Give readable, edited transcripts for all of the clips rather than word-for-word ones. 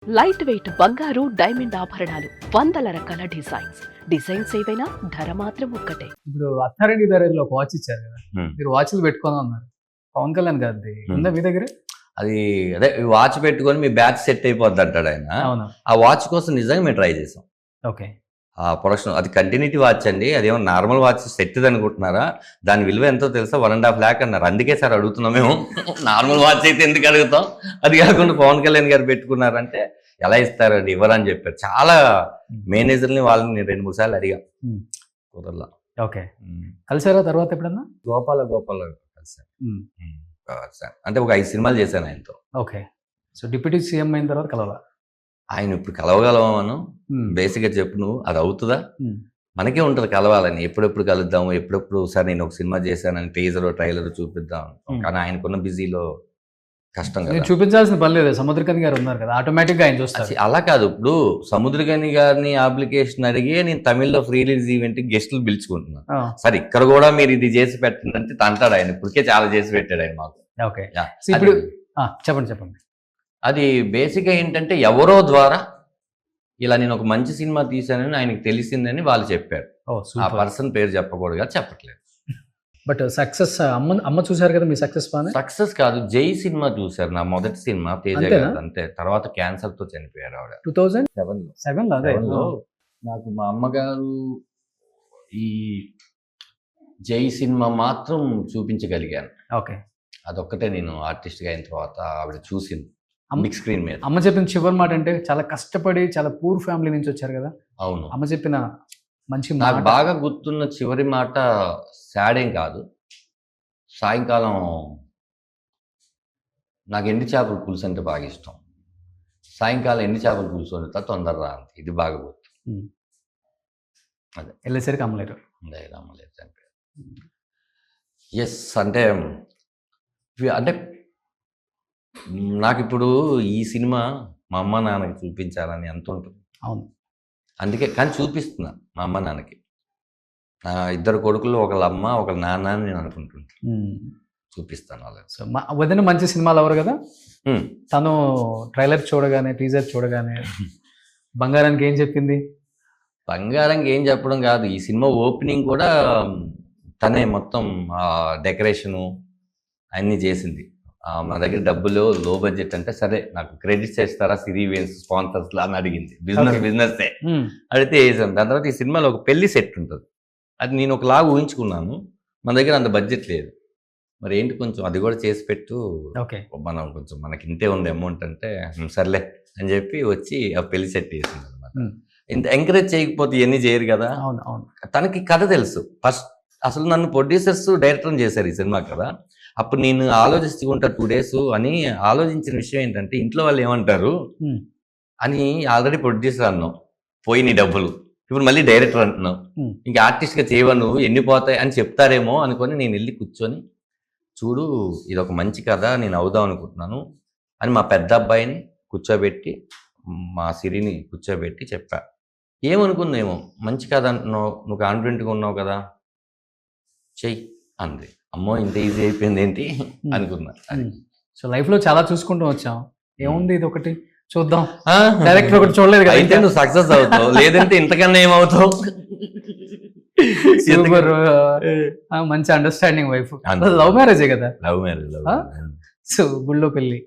Light weight బంగారు diamond ఆభరణాలు, వందల రకాల డిజైన్స్ ఏవైనా ధర మాత్రం ఒక్కటే. ఇప్పుడు అత్తారెడ్డి ధరలో ఒక వాచ్ ఇచ్చారు కదా, మీరు వాచ్లు పెట్టుకొని అన్నారు. పవన్ కళ్యాణ్ గారిది ఉందా మీ దగ్గర? అది అదే వాచ్ పెట్టుకొని మీ బ్యాచ్ సెట్ అయిపోద్ది అంటాడు ఆయన. అవును. ఆ వాచ్ కోసం నిజంగా మేము ట్రై చేసాం. ఓకే. ఆ ప్రొడక్షన్ అది కంటిన్యూటీ వాచ్ అండి. అదేమో నార్మల్ వాచ్ సెట్ అనుకుంటున్నారా? దాని విలువ ఎంతో తెలుసా? 1.5 lakh అన్నారు. అందుకే సార్ అడుగుతున్నాం మేము. నార్మల్ వాచ్ అయితే ఎందుకు అడుగుతాం? అది కాకుండా పవన్ కళ్యాణ్ గారు పెట్టుకున్నారంటే ఎలా ఇస్తారండి, ఇవ్వరని చెప్పారు. చాలా మేనేజర్ని వాళ్ళని 2-3 సార్లు అడిగా, కుదరలా. ఓకే. కలిసారా తర్వాత ఎప్పుడన్నా? గోపాల కలిసారు. అంటే ఒక 5 సినిమాలు చేశాను ఆయనతో. ఓకే. సో డిప్యూటీ సీఎం అయిన తర్వాత కలవాలా? ఆయన ఇప్పుడు కలవగలమను బేసిక్గా చెప్పు, నువ్వు అది అవుతుందా? మనకే ఉంటుంది కలవాలని. ఎప్పుడెప్పుడు కలుద్దాము, ఎప్పుడెప్పుడు సార్ నేను ఒక సినిమా చేశానని టీజర్ ట్రైలర్ చూపిద్దాం. కానీ ఆయనకున్న బిజీలో కష్టం కదా. చూపించాల్సిన పని లేదు, సముద్రకని గారు ఉన్నారు కదా, ఆటోమేటిక్గా ఆయన చూస్తారు. అలా కాదు, ఇప్పుడు సముద్రకని గారిని అప్లికేషన్ అడిగి నేను తమిళ్లో ఫ్రీ రిలీజ్ ఈవెంట్ గెస్టులు పిలుచుకుంటున్నాను. సార్ ఇక్కడ కూడా మీరు ఇది చేసి పెట్టండి అంటే తంటాడు ఆయన. ఇప్పటికే చాలా చేసి పెట్టాడు ఆయన మాకు. ఓకే. ఇప్పుడు చెప్పండి. అది బేసిక్గా ఏంటంటే ఎవరో ద్వారా ఇలా నేను ఒక మంచి సినిమా తీశానని ఆయనకు తెలిసిందని వాళ్ళు చెప్పారు. ఆ పర్సన్ పేరు చెప్పకూడదు కదా, చెప్పట్లేదు. బట్ సక్సెస్ అమ్మ చూసారు కదా, మీ సక్సెస్ సక్సెస్ కాదు, జై సినిమా చూసారు. నా మొదటి సినిమా తేజ గారు. అంతే. తర్వాత క్యాన్సర్ తో చనిపోయారు ఆవిడ 2007లో. నాకు మా అమ్మగారు ఈ జై సినిమా మాత్రం చూపించగలిగాను. ఓకే. అదొక్కటే నేను ఆర్టిస్ట్ గా అయిన తర్వాత ఆవిడ చూసింది బిగ్ స్క్రీన్ మీద. అమ్మ చెప్పిన చివరి మాట అంటే చాలా కష్టపడి చాలా పూర్ ఫ్యామిలీ నుంచి వచ్చారు కదా. అవును. అమ్మ చెప్పిన మంచి మాట. నాకు బాగా గుర్తున్న చివరి మాట సాడ్ ఏం కాదు. సాయంకాలం నాకు ఎండి చేపల పులుసు అంటే బాగా ఇష్టం. సాయంకాలం ఎండి చేపల పులుసు వండుతా, తొందరరా అంతే. ఇది బాగా గుర్తు. అదే వెళ్ళేసరికి అమ్మలేరు చనిపోయారు. ఎస్. అంటే నాకు ఇప్పుడు ఈ సినిమా మా అమ్మ నాన్నకి చూపించాలని ఎంత ఉంటుంది. అవును. అందుకే కానీ చూపిస్తున్నా మా అమ్మ నాన్నకి. నా 2 కొడుకులు, ఒకళ్ళ అమ్మ ఒకళ్ళ నాన్న అని నేను అనుకుంటుంటాను. చూపిస్తాను వాళ్ళకి. సో వదిన మంచి సినిమాలు ఎవరు కదా, తను ట్రైలర్ చూడగానే టీజర్ చూడగానే బంగారానికి ఏం చెప్పింది? బంగారంకి ఏం చెప్పడం కాదు, ఈ సినిమా ఓపెనింగ్ కూడా తనే మొత్తం డెకరేషను అన్నీ చేసింది. మా దగ్గర డబ్బులు లో బడ్జెట్ అంటే సరే నాకు క్రెడిట్స్ చేస్తారా సిరీ వేన్స్ స్పాన్సర్స్ అని అడిగింది. బిజినెస్ అడిగితే వేసాను. దాని తర్వాత ఈ సినిమాలో ఒక పెళ్లి సెట్ ఉంటుంది. అది నేను ఒకలాగా ఊహించుకున్నాను. మన దగ్గర అంత బడ్జెట్ లేదు. మరి ఏంటి కొంచెం అది కూడా చేసి పెట్టు, మనం కొంచెం మనకి ఇంతే ఉంది అమౌంట్ అంటే సర్లే అని చెప్పి వచ్చి ఆ పెళ్లి సెట్ వేసింది అనమాట. ఇంత ఎంకరేజ్ చేయకపోతే ఇవన్నీ చేయరు కదా. తనకి కథ తెలుసు. ఫస్ట్ అసలు నన్ను ప్రొడ్యూసర్స్ డైరెక్టర్ చేశారు ఈ సినిమా కదా. అప్పుడు నేను ఆలోచిస్తుంటా 2 days అని ఆలోచించిన విషయం ఏంటంటే ఇంట్లో వాళ్ళు ఏమంటారు అని. ఆల్రెడీ ప్రొడ్యూసర్ అన్నావు, పోయి నీ డబ్బులు, ఇప్పుడు మళ్ళీ డైరెక్టర్ అంటున్నావు, ఇంకా ఆర్టిస్ట్గా చేయవను, ఎన్ని పోతాయి అని చెప్తారేమో అనుకొని నేను వెళ్ళి కూర్చొని చూడు ఇది ఒక మంచి కథ, నేను అవుదాం అనుకుంటున్నాను అని మా పెద్ద అబ్బాయిని కూర్చోబెట్టి మా సిరిని కూర్చోబెట్టి చెప్పా. ఏమనుకుందేమో, మంచి కథ అంటున్నావు, నువ్వు కాన్ఫిడెంట్గా ఉన్నావు కదా, చెయ్యి అంది. అమ్మో ఇంత ఈజీ అయిపోయింది ఏంటి అనుకున్నా. సో లైఫ్లో చాలా చూసుకుంటూ వచ్చాం, ఏముంది ఇది ఒకటి చూద్దాం. డైరెక్టర్ ఒకటి చూడలేదు కదా, అయితే నువ్వు సక్సెస్ అవుతావు, లేదంటే ఇంతకన్నా ఏమవుతావు. మంచి అండర్స్టాండింగ్ వైఫ్. లవ్ మ్యారేజే కదా. Love marriage. సో గుళ్ళో పెళ్ళి.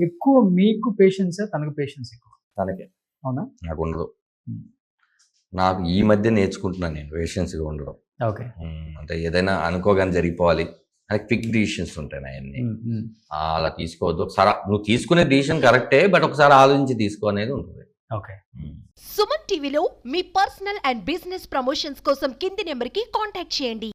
ఎక్కువ మీకు పేషెన్స్, తనకు పేషెన్స్ ఎక్కువ? తనకే. అవునా? నాకు ఉండదు. నాకు ఈ మధ్య నేర్చుకుంటున్నాను నేను పేషెన్స్గా ఉండడం. ఓకే. అంటే ఏదైనా అనుకోగానే జరిగిపోవాలి అని క్విక్ డిసిషన్స్ ఉంటాయి అవన్నీ. అలా తీసుకోవద్దు. ఒకసారి నువ్వు తీసుకునే డిసిషన్ కరెక్టే, బట్ ఒకసారి ఆలోచించి తీసుకో అనేది ఉంటుంది. ఓకే. సుమన్ టీవీలో మీ పర్సనల్ అండ్ బిజినెస్ ప్రమోషన్స్ కోసం కింది నెంబర్కి కాంటాక్ట్ చేయండి.